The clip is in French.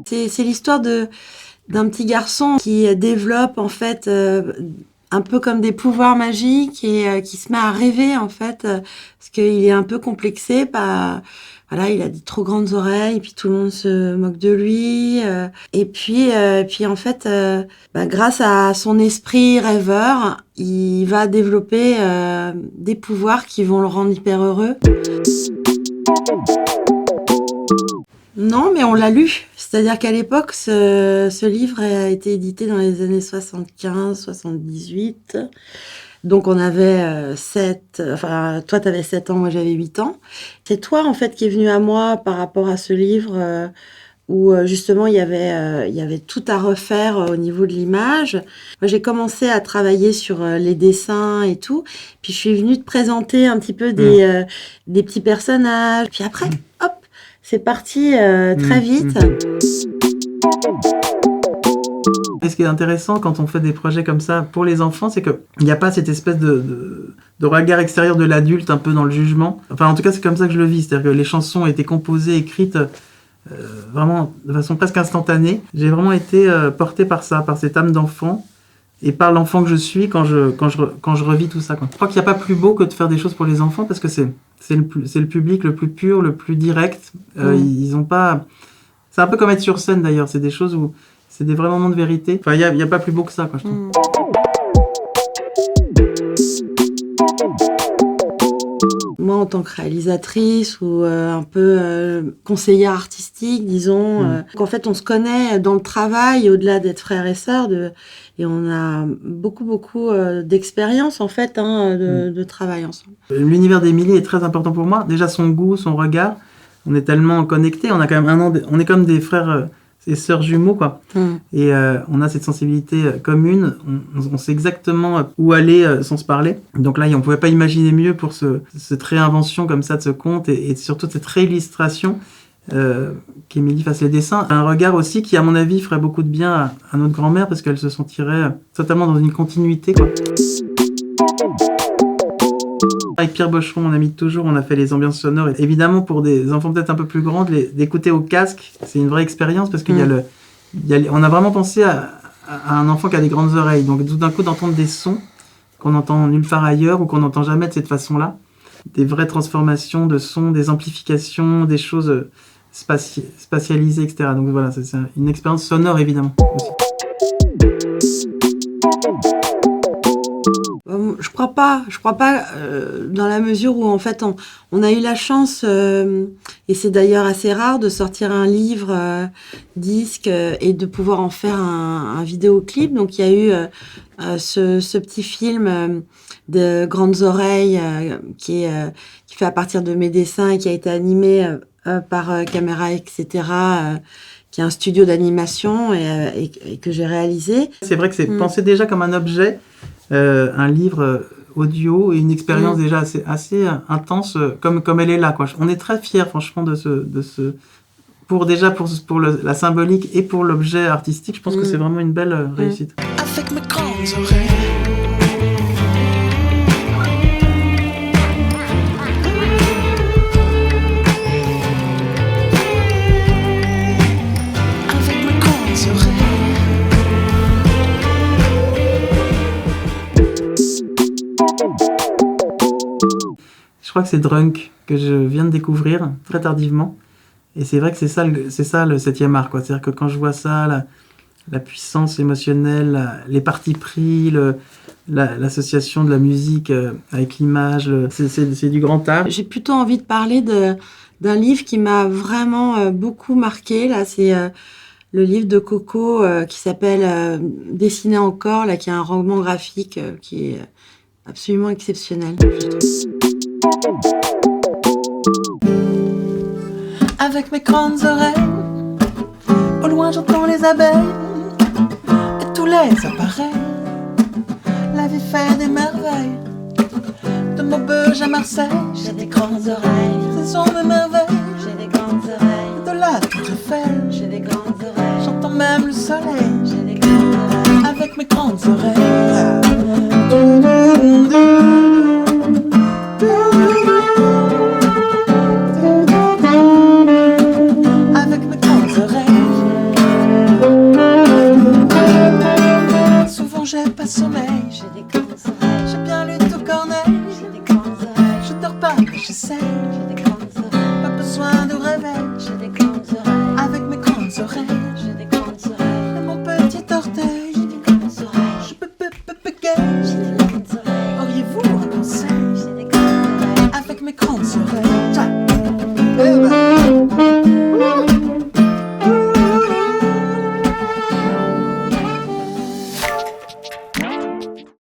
C'est l'histoire d'un petit garçon qui développe en fait un peu comme des pouvoirs magiques et qui se met à rêver en fait parce qu'il est un peu complexé par voilà, il a des trop grandes oreilles, et puis tout le monde se moque de lui. Et puis en fait, grâce à son esprit rêveur, il va développer des pouvoirs qui vont le rendre hyper heureux. Non, mais on l'a lu. C'est-à-dire qu'à l'époque, ce livre a été édité dans les années 75, 78. Donc on avait toi t'avais 7 ans, moi j'avais 8 ans. C'est toi en fait qui est venu à moi par rapport à ce livre où justement il y avait tout à refaire au niveau de l'image. Moi j'ai commencé à travailler sur les dessins et tout, puis je suis venue te présenter un petit peu des petits personnages. Puis après, hop, c'est parti très vite. Et ce qui est intéressant quand on fait des projets comme ça pour les enfants, c'est qu'il n'y a pas cette espèce de regard extérieur de l'adulte un peu dans le jugement. Enfin, en tout cas, c'est comme ça que je le vis. C'est-à-dire que les chansons ont été composées, écrites vraiment de façon presque instantanée. J'ai vraiment été porté par ça, par cette âme d'enfant et par l'enfant que je suis quand je revis tout ça, quoi. Je crois qu'il n'y a pas plus beau que de faire des choses pour les enfants parce que c'est le public le plus pur, le plus direct. Ils ont pas... C'est un peu comme être sur scène d'ailleurs. C'est des choses où c'est des vrais moments de vérité. Enfin, il y a pas plus beau que ça, quoi, je trouve. Moi, en tant que réalisatrice ou un peu conseillère artistique, disons, qu'en fait, on se connaît dans le travail, au-delà d'être frères et sœurs, et on a beaucoup d'expérience, en fait, de travail ensemble. L'univers d'Émilie est très important pour moi. Déjà, son goût, son regard. On est tellement connectés. On a quand même on est comme des frères... et sœurs jumeaux, quoi. Et on a cette sensibilité commune, on sait exactement où aller sans se parler. Donc là, on ne pouvait pas imaginer mieux pour cette réinvention comme ça de ce conte et surtout de cette réillustration qu'Émilie fasse les dessins. Un regard aussi qui, à mon avis, ferait beaucoup de bien à notre grand-mère parce qu'elle se sentirait totalement dans une continuité, quoi. Avec Pierre Bocheron, mon ami de toujours, on a fait les ambiances sonores. Et évidemment, pour des enfants peut-être un peu plus grands, d'écouter au casque, c'est une vraie expérience parce qu'il on a vraiment pensé à un enfant qui a des grandes oreilles. Donc tout d'un coup, d'entendre des sons qu'on n'entend nulle part ailleurs ou qu'on n'entend jamais de cette façon-là. Des vraies transformations de sons, des amplifications, des choses spatialisées, etc. Donc voilà, c'est une expérience sonore évidemment aussi. Je crois pas dans la mesure où en fait on a eu la chance et c'est d'ailleurs assez rare de sortir un livre disque et de pouvoir en faire un vidéoclip. Donc il y a eu ce petit film de Grandes Oreilles qui fait à partir de mes dessins et qui a été animé par Caméra etc. Qui est un studio d'animation et que j'ai réalisé. C'est vrai que c'est pensé déjà comme un objet. Un livre audio et une expérience déjà assez intense comme elle est là, quoi. On est très fiers franchement de ce pour la symbolique et pour l'objet artistique. Je pense que c'est vraiment une belle réussite. Avec mes grandes oreilles. Je crois que c'est Drunk que je viens de découvrir très tardivement. Et c'est vrai que c'est ça le 7e art, quoi. C'est-à-dire que quand je vois ça, la puissance émotionnelle, les partis pris, l'association de la musique avec l'image, c'est du grand art. J'ai plutôt envie de parler d'un livre qui m'a vraiment beaucoup marqué. Là, c'est le livre de Coco qui s'appelle Dessiner encore, là, qui est un roman graphique qui est absolument exceptionnel. Avec mes grandes oreilles, au loin j'entends les abeilles et tous les appareils. La vie fait des merveilles. De Maubeuge à Marseille, j'ai des grandes oreilles. Ce sont mes merveilles. J'ai des grandes oreilles. De la Tour Eiffel, j'ai des grandes oreilles. J'entends même le soleil. J'ai des grandes oreilles. Avec mes grandes oreilles.